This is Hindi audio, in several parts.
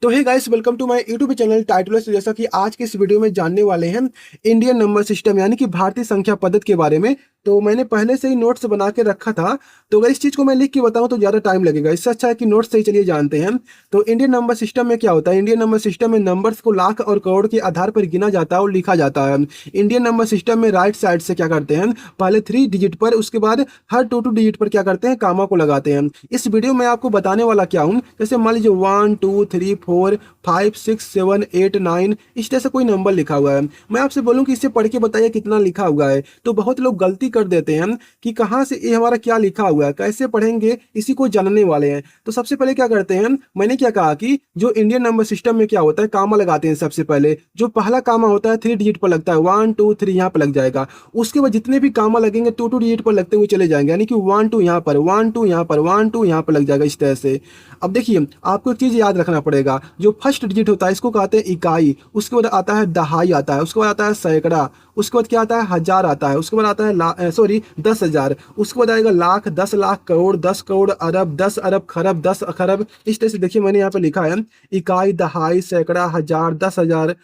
तो hey guys, welcome to my YouTube channel titles. जैसा कि आज के इस वीडियो में जानने वाले हैं इंडियन नंबर सिस्टम यानी कि भारतीय संख्या पद्धति के बारे में। तो मैंने पहले से ही नोट्स बना के रखा था, तो अगर इस चीज़ को मैं लिख के बताऊं तो ज़्यादा टाइम लगेगा। इससे अच्छा है कि नोट्स से ही चलिए जानते हैं। तो इंडियन नंबर सिस्टम में क्या होता है? इंडियन नंबर सिस्टम में नंबर्स को लाख और करोड़ के आधार पर गिना जाता है और लिखा जाता है। इंडियन नंबर सिस्टम में राइट साइड से क्या करते हैं, पहले 3 डिजिट पर, उसके बाद हर 2 डिजिट पर क्या करते हैं, कामा को लगाते हैं। इस वीडियो में आपको बताने वाला क्या हूँ, जैसे मान लीजिए 1 2 3 4 5 6 7 8 9 इस तरह से कोई नंबर लिखा हुआ है। मैं आपसे बोलूं कि इसे पढ़ के बताइए कितना लिखा हुआ है, तो बहुत लोग गलती कर देते हैं कि कहाँ से ये हमारा क्या लिखा हुआ है, कैसे पढ़ेंगे, इसी को जानने वाले हैं। तो सबसे पहले क्या करते हैं, मैंने क्या कहा कि जो इंडियन नंबर सिस्टम में क्या होता है, कामा लगाते हैं। सबसे पहले जो पहला कामा होता है 3 डिजिट पर लगता है, 1 2 3 यहाँ पर लग जाएगा। उसके बाद जितने भी कामा लगेंगे 2 डिजिट पर लगते हुए चले जाएंगे, यानी कि 1 2 यहाँ पर, 1 2 यहाँ पर, 1 2 यहाँ पर लग जाएगा, इस तरह से। अब देखिए, आपको एक चीज याद रखना पड़ेगा, जो फर्स्ट डिजिट होता है इसको कहते हैं इकाई, उसके बाद आता है दहाई आता है, उसके बाद आता है सैकड़ा, उसके बाद क्या आता है, हजार आता है, उसके बाद आता है 10,000, उसके बाद आएगा लाख, 10 लाख, करोड़, 10 करोड़, अरब, 10 अरब, खरब, 10 खरब। इस तरह से देखिए मैंने यहाँ पे लिखा है इकाई, दहाई, सैकड़ा, हजार, 10,000,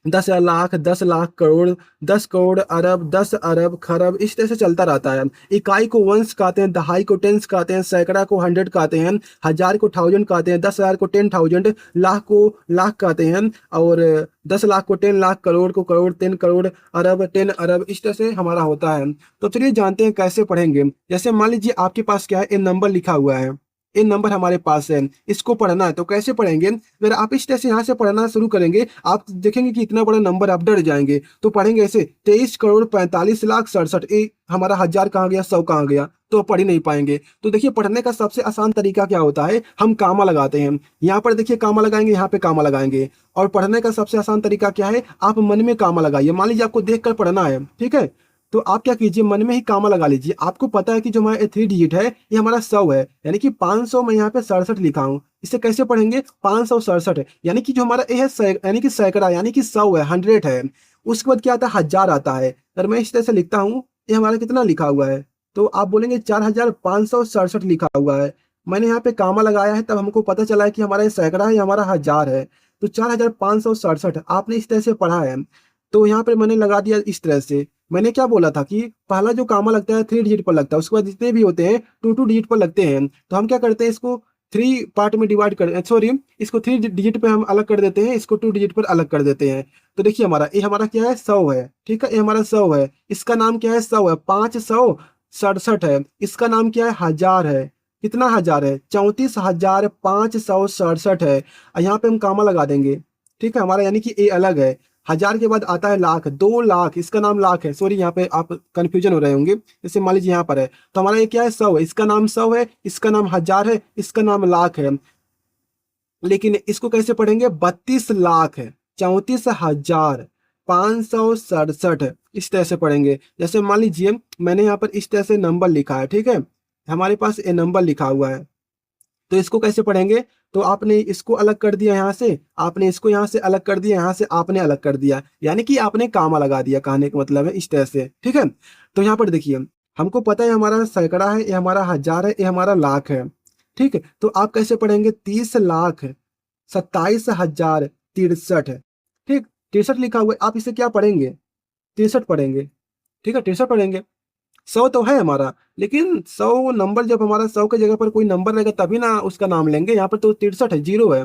10 लाख, 10 लाख, करोड़, 10 करोड़, अरब, 10 अरब, खरब, इस तरह से चलता रहता है। इकाई को वंस कहते हैं, दहाई को टेंस कहते हैं, सैकड़ा को 100 कहते हैं, हजार को 1000 कहते हैं, 10,000 को 10,000, लाख को लाख कहते हैं, और 10 लाख को 10 लाख, करोड़ को करोड़, 10 करोड़, अरब 10 अरब, इस तरह से हमारा होता है। तो चलिए जानते हैं कैसे पढ़ेंगे। जैसे मान लीजिए आपके पास क्या है, एक नंबर लिखा हुआ है, ये नंबर हमारे पास है, इसको पढ़ना है, तो कैसे पढ़ेंगे? अगर आप इस तरह से यहाँ से पढ़ना शुरू करेंगे, आप देखेंगे कि इतना बड़ा नंबर, आप डर जाएंगे। तो पढ़ेंगे ऐसे, 23 करोड़ 45 लाख 67, ये हमारा हजार कहाँ गया, 100 कहाँ गया, तो पढ़ ही नहीं पाएंगे। तो देखिए, पढ़ने का सबसे आसान तरीका क्या होता है, हम कामा लगाते हैं। यहाँ पर देखिए कामा लगाएंगे, यहाँ पे कामा लगाएंगे। और पढ़ने का सबसे आसान तरीका क्या है, आप मन में कामा लगाइए। मान लीजिए आपको देख कर पढ़ना है, ठीक है, तो आप क्या कीजिए, मन में ही कामा लगा लीजिए। आपको पता है कि जो हमारा 3 डिजिट है, ये हमारा 100 है, यानी कि 500 में यहाँ पे 67 लिखा हूँ। इसे कैसे पढ़ेंगे, 567, यानी कि जो हमारा ए है यानी कि सैकड़ा, यानी कि 100 है, 100 है। उसके बाद क्या आता है, हजार आता है। अगर मैं इस तरह से लिखता हूँ, ये हमारा कितना लिखा हुआ है, तो आप बोलेंगे 4567 लिखा हुआ है। मैंने यहाँ पे कामा लगाया है, तब हमको पता चला है कि हमारा ये सैकड़ा है, ये हमारा हजार है। तो 4567 आपने इस तरह से पढ़ा है। तो यहाँ पे मैंने लगा दिया इस तरह से। मैंने क्या बोला था कि पहला जो कामा लगता है 3 डिजिट पर लगता है, उसके बाद जितने भी होते हैं 2 डिजिट पर लगते हैं। तो हम क्या करते हैं, इसको 3 पार्ट में डिवाइड कर, सॉरी, इसको 3 डिजिट पे हम अलग कर देते हैं, इसको 2 डिजिट पर अलग कर देते हैं। तो देखिए हमारा ये हमारा क्या है, 100 है, ठीक है, ये हमारा 100 है। इसका नाम क्या है, 100 है, 567 है। इसका नाम क्या है, हजार है। कितना हजार है, 34,567 है। और यहाँ पे हम कामा लगा देंगे, ठीक है, हमारा यानी कि ए अलग है। हजार के बाद आता है लाख, 2 लाख, इसका नाम लाख है, सॉरी यहाँ पे आप कंफ्यूजन हो रहे होंगे। जैसे मान लीजिए यहाँ पर है, तो हमारा ये क्या है, 100 है, इसका नाम 100 है, इसका नाम हजार है, इसका नाम लाख है। लेकिन इसको कैसे पढ़ेंगे, 32 लाख है, 34,567, इस तरह से पढ़ेंगे। जैसे मान लीजिए मैंने यहाँ पर इस तरह से नंबर लिखा है, ठीक है, हमारे पास ये नंबर लिखा हुआ है, तो इसको कैसे पढ़ेंगे? तो आपने इसको अलग कर दिया यहाँ से, आपने इसको यहाँ से अलग कर दिया, यहाँ से आपने अलग कर दिया, यानी कि आपने कामा लगा दिया, कहने का मतलब है इस तरह से, ठीक है। तो यहाँ पर देखिए, हमको पता है हमारा सैकड़ा है, ये हमारा हजार है, ये हमारा लाख है, ठीक है। तो आप कैसे पढ़ेंगे, 30,27,063, ठीक, 63 लिखा हुआ है। आप इसे क्या पढ़ेंगे, 63 पढ़ेंगे, ठीक है, 63 पढ़ेंगे। 100 तो है हमारा, लेकिन 100 नंबर, जब हमारा 100 की जगह पर कोई नंबर रहेगा तभी ना उसका नाम लेंगे। यहाँ पर तो 63 है, जीरो है।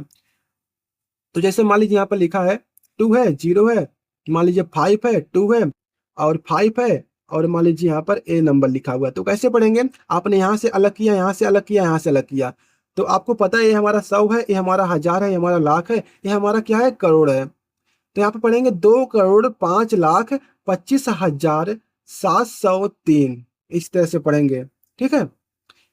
तो जैसे मान लीजिए यहाँ पर लिखा है 2 है, जीरो है, मान लीजिए 5 है, 2 है, और 5 है, और मान लीजिए यहाँ पर ए नंबर लिखा हुआ है। तो कैसे पढ़ेंगे, आपने यहाँ से अलग किया, यहाँ से अलग किया, यहाँ से अलग किया। तो आपको पता है ये हमारा 100 है, ये हमारा हजार है, ये हमारा लाख है, ये हमारा क्या है, करोड़ है। तो यहाँ पे पढ़ेंगे 2,05,25,703, इस तरह से पढ़ेंगे, ठीक है।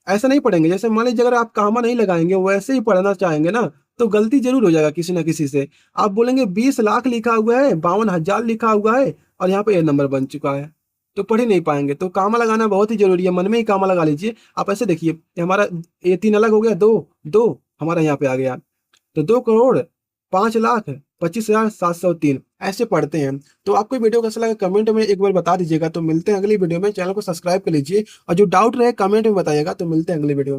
ऐसा नहीं पढ़ेंगे, जैसे मान लीजिए अगर आप कामा नहीं लगाएंगे, वैसे ही पढ़ना चाहेंगे ना, तो गलती जरूर हो जाएगा किसी ना किसी से। आप बोलेंगे 20 लाख लिखा हुआ है, 52,000 लिखा हुआ है, और यहाँ पे ये नंबर बन चुका है, तो पढ़ ही नहीं पाएंगे। तो कामा लगाना बहुत ही जरूरी है, मन में ही कामा लगा लीजिए। आप ऐसे देखिए, ये हमारा ये 3 अलग हो गया, दो दो हमारा यहाँ पे आ गया, तो 2,05,25,703 ऐसे पढ़ते हैं। तो आपको ये वीडियो कैसा लगा कमेंट में एक बार बता दीजिएगा। तो मिलते हैं अगली वीडियो में, चैनल को सब्सक्राइब कर लीजिए, और जो डाउट रहे कमेंट में बताइएगा। तो मिलते हैं अगली वीडियो में।